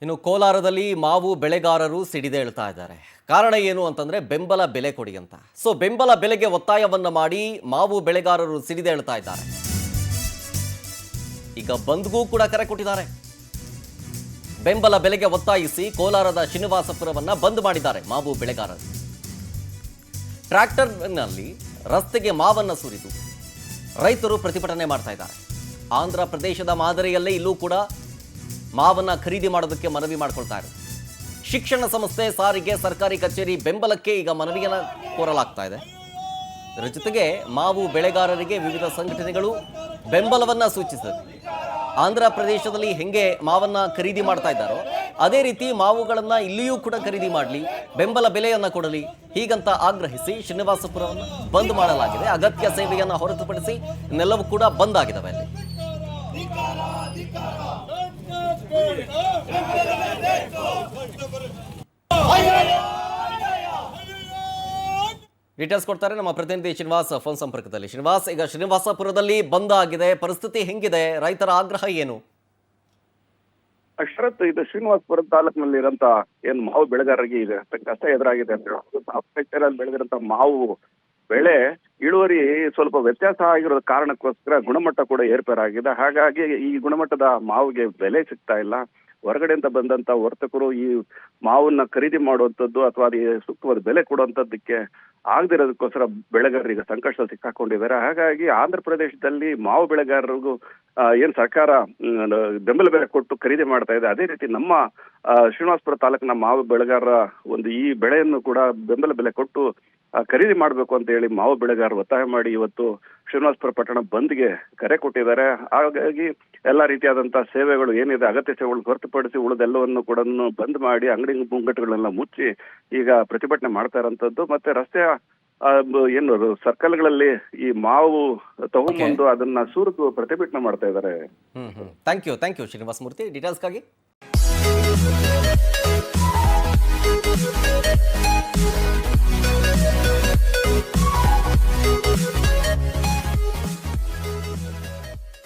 ಇನ್ನು ಕೋಲಾರದಲ್ಲಿ ಮಾವು ಬೆಳೆಗಾರರು ಸಿಡಿದೇಳ್ತಾ ಇದ್ದಾರೆ. ಕಾರಣ ಏನು ಅಂತಂದ್ರೆ ಬೆಂಬಲ ಬೆಲೆ ಕೊಡಿ ಅಂತ. ಸೊ ಬೆಂಬಲ ಬೆಲೆಗೆ ಒತ್ತಾಯವನ್ನ ಮಾಡಿ ಮಾವು ಬೆಳೆಗಾರರು ಸಿಡಿದೇಳ್ತಾ ಇದ್ದಾರೆ. ಈಗ ಬಂದ್ಗೂ ಕೂಡ ಕರೆ ಕೊಟ್ಟಿದ್ದಾರೆ. ಬೆಂಬಲ ಬೆಲೆಗೆ ಒತ್ತಾಯಿಸಿ ಕೋಲಾರದ ಶ್ರೀನಿವಾಸಪುರವನ್ನ ಬಂದ್ ಮಾಡಿದ್ದಾರೆ ಮಾವು ಬೆಳೆಗಾರರು. ಟ್ರ್ಯಾಕ್ಟರ್ನಲ್ಲಿ ರಸ್ತೆಗೆ ಮಾವನ್ನ ಸುರಿದು ರೈತರು ಪ್ರತಿಭಟನೆ ಮಾಡ್ತಾ ಇದ್ದಾರೆ. ಆಂಧ್ರ ಪ್ರದೇಶದ ಮಾದರಿಯಲ್ಲೇ ಇಲ್ಲೂ ಕೂಡ ಮಾವನ್ನ ಖರೀದಿ ಮಾಡೋದಕ್ಕೆ ಮನವಿ ಮಾಡ್ಕೊಳ್ತಾ ಇದ್ದಾರೆ. ಶಿಕ್ಷಣ ಸಂಸ್ಥೆ, ಸಾರಿಗೆ, ಸರ್ಕಾರಿ ಕಚೇರಿ ಬೆಂಬಲಕ್ಕೆ ಈಗ ಮನವಿಯನ್ನ ಕೋರಲಾಗ್ತಾ ಇದೆ. ಇದರ ಜೊತೆಗೆ ಮಾವು ಬೆಳೆಗಾರರಿಗೆ ವಿವಿಧ ಸಂಘಟನೆಗಳು ಬೆಂಬಲವನ್ನ ಸೂಚಿಸಿದೆ. ಆಂಧ್ರ ಪ್ರದೇಶದಲ್ಲಿ ಹೆಂಗೆ ಮಾವನ್ನ ಖರೀದಿ ಮಾಡ್ತಾ ಇದ್ದಾರೋ ಅದೇ ರೀತಿ ಮಾವುಗಳನ್ನ ಇಲ್ಲಿಯೂ ಕೂಡ ಖರೀದಿ ಮಾಡಲಿ, ಬೆಂಬಲ ಬೆಲೆಯನ್ನ ಕೊಡಲಿ, ಹೀಗಂತ ಆಗ್ರಹಿಸಿ ಶ್ರೀನಿವಾಸಪುರವನ್ನು ಬಂದ್ ಮಾಡಲಾಗಿದೆ. ಅಗತ್ಯ ಸೇವೆಯನ್ನ ಹೊರತುಪಡಿಸಿ ಇನ್ನೆಲ್ಲವೂ ಕೂಡ ಬಂದ್ ಆಗಿದ್ದಾವೆ. ಅಲ್ಲಿ ಡೀಟೇಲ್ಸ್ ಕೊಡ್ತಾರೆ ನಮ್ಮ ಪ್ರತಿನಿಧಿ ಶ್ರೀನಿವಾಸ್ ಫೋನ್ ಸಂಪರ್ಕದಲ್ಲಿ. ಶ್ರೀನಿವಾಸ್, ಈಗ ಶ್ರೀನಿವಾಸಪುರದಲ್ಲಿ ಬಂದ್ ಆಗಿದೆ, ಪರಿಸ್ಥಿತಿ ಹೆಂಗಿದೆ? ರೈತರ ಆಗ್ರಹ ಏನು? ಶರತ್, ಇದು ಶ್ರೀನಿವಾಸಪುರ ತಾಲೂಕಿನಲ್ಲಿ ಇರೋಂತ ಏನ್ ಮಾವು ಬೆಳೆಗಾರರಿಗೆ ಈಗ ಕಷ್ಟ ಎದುರಾಗಿದೆ ಅಂತ ಹೇಳಿ ಬೆಳೆದಿರಂತ ಮಾವು ಬೆಳೆ ಇಳುವರಿ ಸ್ವಲ್ಪ ವ್ಯತ್ಯಾಸ ಆಗಿರೋ ಕಾರಣಕ್ಕೋಸ್ಕರ ಗುಣಮಟ್ಟ ಕೂಡ ಏರ್ಪೇರಾಗಿದೆ. ಹಾಗಾಗಿ ಈ ಗುಣಮಟ್ಟದ ಮಾವಿಗೆ ಬೆಲೆ ಸಿಗ್ತಾ ಇಲ್ಲ. ಹೊರಗಡೆಯಿಂದ ಬಂದಂತ ವರ್ತಕರು ಈ ಮಾವನ್ನ ಖರೀದಿ ಮಾಡುವಂಥದ್ದು ಅಥವಾ ಅದಕ್ಕೆ ಸೂಕ್ತವಾದ ಬೆಲೆ ಕೊಡುವಂಥದ್ದಕ್ಕೆ ಆಗದಿರೋದಕ್ಕೋಸ್ಕರ ಬೆಳೆಗಾರರಿಗೆ ಸಂಕಷ್ಟ ಸಿಕ್ಕಾಕೊಂಡಿದ್ದಾರೆ. ಹಾಗಾಗಿ ಆಂಧ್ರ ಪ್ರದೇಶದಲ್ಲಿ ಮಾವು ಬೆಳೆಗಾರರಿಗೂ ಏನ್ ಸರ್ಕಾರ ಬೆಂಬಲ ಬೆಲೆ ಕೊಟ್ಟು ಖರೀದಿ ಮಾಡ್ತಾ ಇದೆ, ಅದೇ ರೀತಿ ನಮ್ಮ ಶ್ರೀನಿವಾಸಪುರ ತಾಲೂಕಿನ ಮಾವು ಬೆಳೆಗಾರರ ಒಂದು ಈ ಬೆಳೆಯನ್ನು ಕೂಡ ಬೆಂಬಲ ಬೆಲೆ ಕೊಟ್ಟು ಖರೀದಿ ಮಾಡಬೇಕು ಅಂತ ಹೇಳಿ ಮಾವು ಬೆಳೆಗಾರರು ಒತ್ತಾಯ ಮಾಡಿ ಇವತ್ತು ಶ್ರೀನಿವಾಸಪುರ ಪಟ್ಟಣ ಬಂದ್ಗೆ ಕರೆ ಕೊಟ್ಟಿದ್ದಾರೆ. ಹಾಗಾಗಿ ಎಲ್ಲಾ ರೀತಿಯಾದಂತಹ ಸೇವೆಗಳು ಏನಿದೆ ಅಗತ್ಯ ಸೇವೆಗಳು ಹೊರತುಪಡಿಸಿ ಉಳಿದೆಲ್ಲವನ್ನು ಕೂಡ ಬಂದ್ ಮಾಡಿ ಅಂಗಡಿ ಮುಂಗಟ್ಟುಗಳನ್ನೆಲ್ಲ ಮುಚ್ಚಿ ಈಗ ಪ್ರತಿಭಟನೆ ಮಾಡ್ತಾ ಇರೋಂಥದ್ದು. ಮತ್ತೆ ರಸ್ತೆಯ ಏನು ಸರ್ಕಲ್ಗಳಲ್ಲಿ ಈ ಮಾವು ತಗೊಂಡ್ಬಂದು ಅದನ್ನ ಸುರಿದು ಪ್ರತಿಭಟನೆ ಮಾಡ್ತಾ ಇದ್ದಾರೆ. Thank you Srinivasa Murthy ಡೀಟೇಲ್ಸ್ಗಾಗಿ.